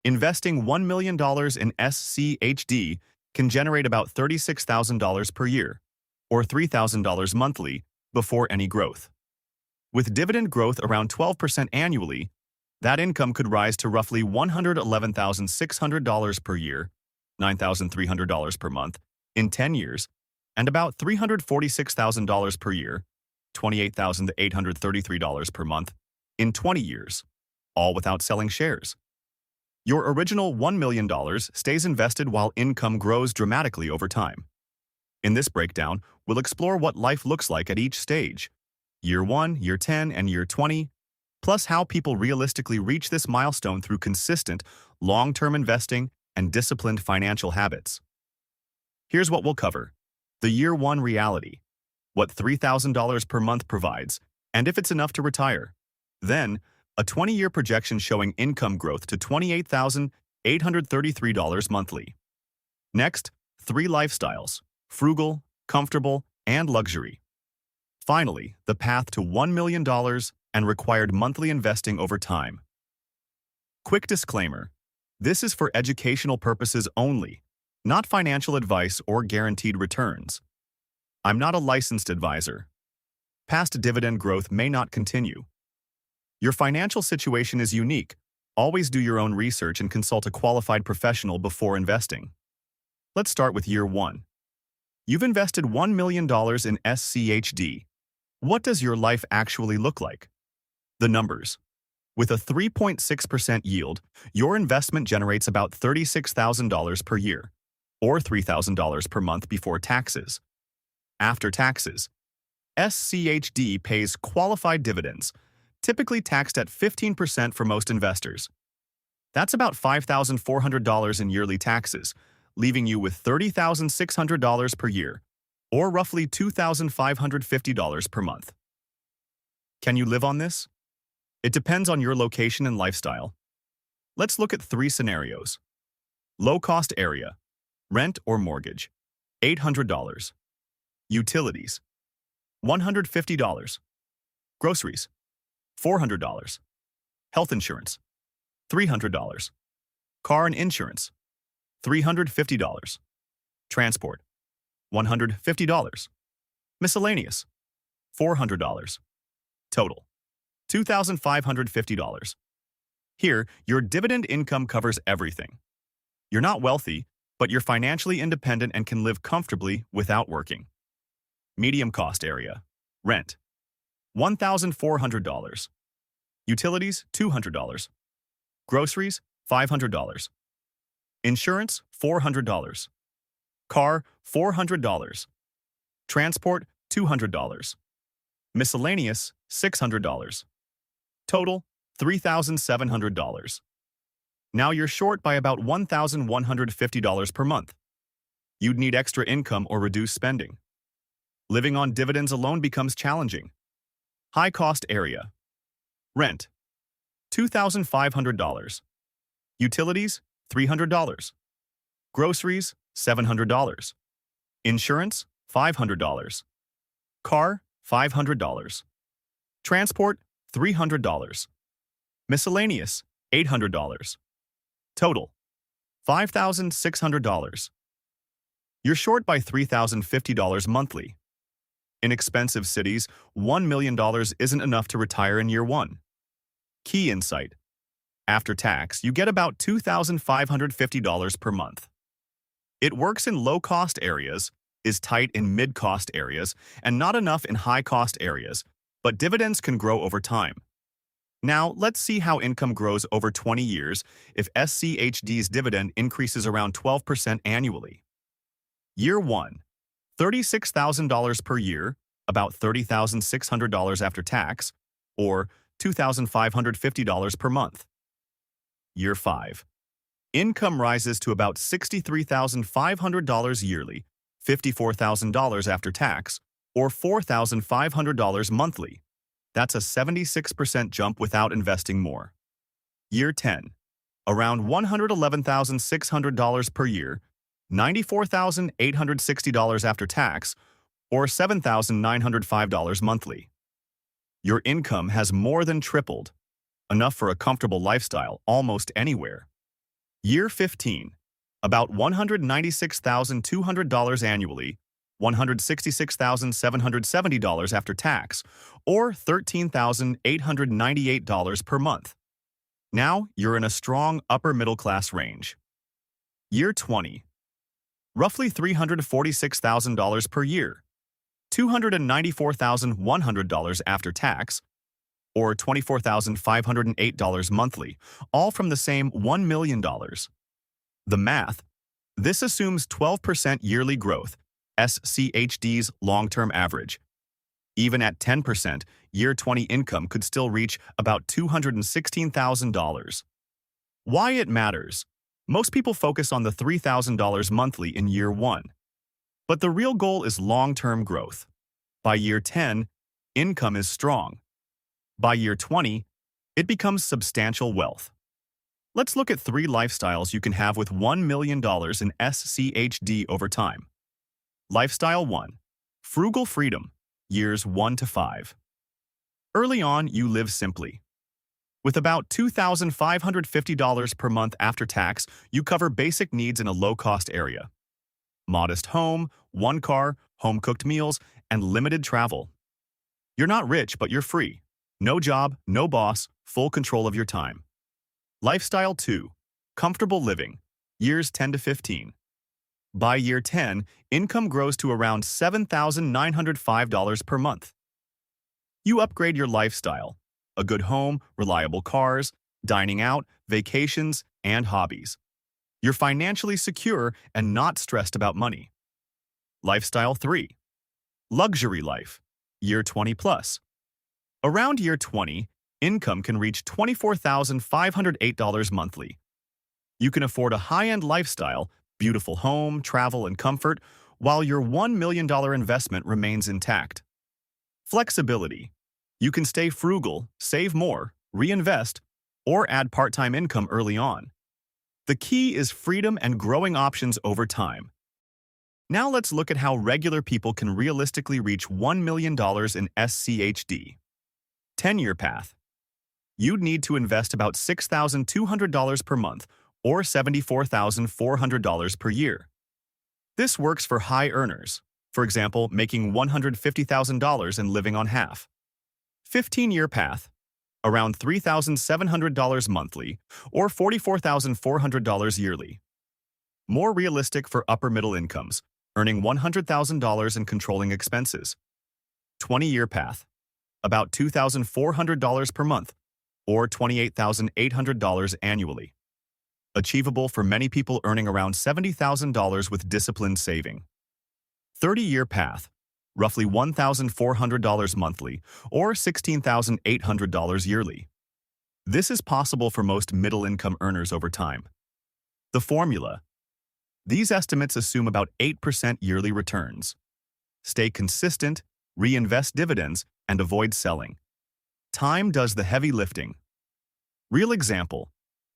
Investing $1 million in SCHD can generate about $36,000 per year, or $3,000 monthly, before any growth. With dividend growth around 12% annually, that income could rise to roughly $111,600 per year, $9,300 per month, in 10 years, and about $346,000 per year, $28,833 per month, in 20 years, all without selling shares. Your original $1 million stays invested while income grows dramatically over time. In this breakdown, we'll explore what life looks like at each stage, year 1, year 10, and year 20, plus how people realistically reach this milestone through consistent, long-term investing and disciplined financial habits. Here's what we'll cover: the year 1 reality, what $3,000 per month provides, and if it's enough to retire. Then, a 20-year projection showing income growth to $28,833 monthly. Next, 3 lifestyles: frugal, comfortable, and luxury. Finally, the path to $1 million and required monthly investing over time. Quick disclaimer: this is for educational purposes only, not financial advice or guaranteed returns. I'm not a licensed advisor. Past dividend growth may not continue. Your financial situation is unique. Always do your own research and consult a qualified professional before investing. Let's start with year 1. You've invested $1 million in SCHD. What does your life actually look like? The numbers. With a 3.6% yield, your investment generates about $36,000 per year, or $3,000 per month before taxes. After taxes, SCHD pays qualified dividends, typically taxed at 15% for most investors. That's about $5,400 in yearly taxes, leaving you with $30,600 per year, or roughly $2,550 per month. Can you live on this? It depends on your location and lifestyle. Let's look at 3 scenarios. Low-cost area, rent or mortgage, $800. Utilities, $150. Groceries, $400. Health insurance, $300. Car and insurance, $350. Transport, $150. Miscellaneous, $400. Total, $2,550. Here, your dividend income covers everything. You're not wealthy, but you're financially independent and can live comfortably without working. Medium cost area, rent, $1,400. Utilities, $200. Groceries, $500. Insurance, $400. Car, $400. Transport, $200. Miscellaneous, $600. Total, $3,700. Now you're short by about $1,150 per month. You'd need extra income or reduce spending. Living on dividends alone becomes challenging. High-cost area. Rent, $2,500. Utilities, $300. Groceries, $700. Insurance, $500. Car, $500. Transport, $300. Miscellaneous, $800. Total, $5,600. You're short by $3,050 monthly. In expensive cities, $1 million isn't enough to retire in year 1. Key insight: after tax, you get about $2,550 per month. It works in low-cost areas, is tight in mid-cost areas, and not enough in high-cost areas, but dividends can grow over time. Now, let's see how income grows over 20 years if SCHD's dividend increases around 12% annually. Year 1. $36,000 per year, about $30,600 after tax, or $2,550 per month. Year 5. Income rises to about $63,500 yearly, $54,000 after tax, or $4,500 monthly. That's a 76% jump without investing more. Year 10. Around $111,600 per year, $94,860 after tax, or $7,905 monthly. Your income has more than tripled, enough for a comfortable lifestyle almost anywhere. Year 15, about $196,200 annually, $166,770 after tax, or $13,898 per month. Now you're in a strong upper middle class range. Year 20, roughly $346,000 per year, $294,100 after tax, or $24,508 monthly, all from the same $1 million. The math: this assumes 12% yearly growth, SCHD's long-term average. Even at 10%, year 20 income could still reach about $216,000. Why it matters? Most people focus on the $3,000 monthly in year 1. But the real goal is long-term growth. By year 10, income is strong. By year 20, it becomes substantial wealth. Let's look at 3 lifestyles you can have with $1 million in SCHD over time. Lifestyle 1. Frugal freedom, years 1 to 5. Early on, you live simply. With about $2,550 per month after tax, you cover basic needs in a low-cost area. Modest home, 1 car, home-cooked meals, and limited travel. You're not rich, but you're free. No job, no boss, full control of your time. Lifestyle 2. Comfortable living, years 10 to 15. By year 10, income grows to around $7,905 per month. You upgrade your lifestyle: a good home, reliable cars, dining out, vacations, and hobbies. You're financially secure and not stressed about money. Lifestyle 3. Luxury life, year 20 plus. Around year 20, income can reach $24,508 monthly. You can afford a high-end lifestyle, beautiful home, travel, and comfort, while your $1 million investment remains intact. Flexibility. You can stay frugal, save more, reinvest, or add part-time income early on. The key is freedom and growing options over time. Now let's look at how regular people can realistically reach $1 million in SCHD. 10-year path. You'd need to invest about $6,200 per month, or $74,400 per year. This works for high earners, for example, making $150,000 and living on half. 15-year path. Around $3,700 monthly, or $44,400 yearly. More realistic for upper-middle incomes, earning $100,000 and controlling expenses. 20-year path. About $2,400 per month, or $28,800 annually. Achievable for many people earning around $70,000 with disciplined saving. 30-year path. Roughly $1,400 monthly, or $16,800 yearly. This is possible for most middle-income earners over time. The formula. These estimates assume about 8% yearly returns. Stay consistent, reinvest dividends, and avoid selling. Time does the heavy lifting. Real example: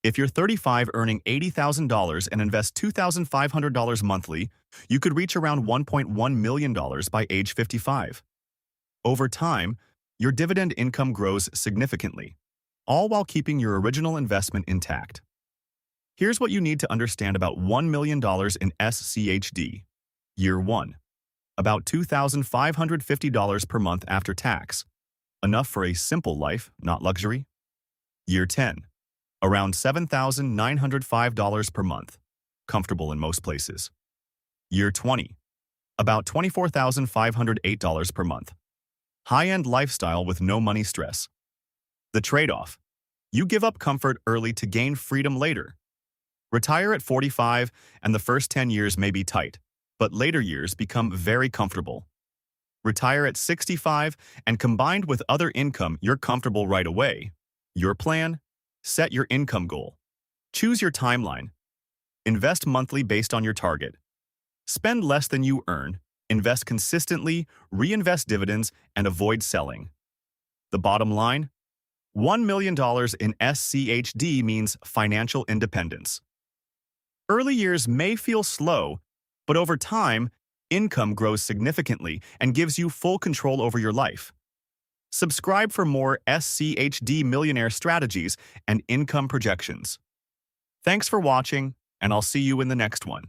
if you're 35 earning $80,000 and invest $2,500 monthly, you could reach around $1.1 million by age 55. Over time, your dividend income grows significantly, all while keeping your original investment intact. Here's what you need to understand about $1 million in SCHD. Year 1. About $2,550 per month after tax. Enough for a simple life, not luxury. Year 10. Around $7,905 per month. Comfortable in most places. Year 20. About $24,508 per month. High-end lifestyle with no money stress. The trade-off: you give up comfort early to gain freedom later. Retire at 45, and the first 10 years may be tight, but later years become very comfortable. Retire at 65, and combined with other income, you're comfortable right away. Your plan? Set your income goal. Choose your timeline. Invest monthly based on your target. Spend less than you earn, invest consistently, reinvest dividends, and avoid selling. The bottom line? $1 million in SCHD means financial independence. Early years may feel slow, but over time, income grows significantly and gives you full control over your life. Subscribe for more SCHD millionaire strategies and income projections. Thanks for watching, and I'll see you in the next one.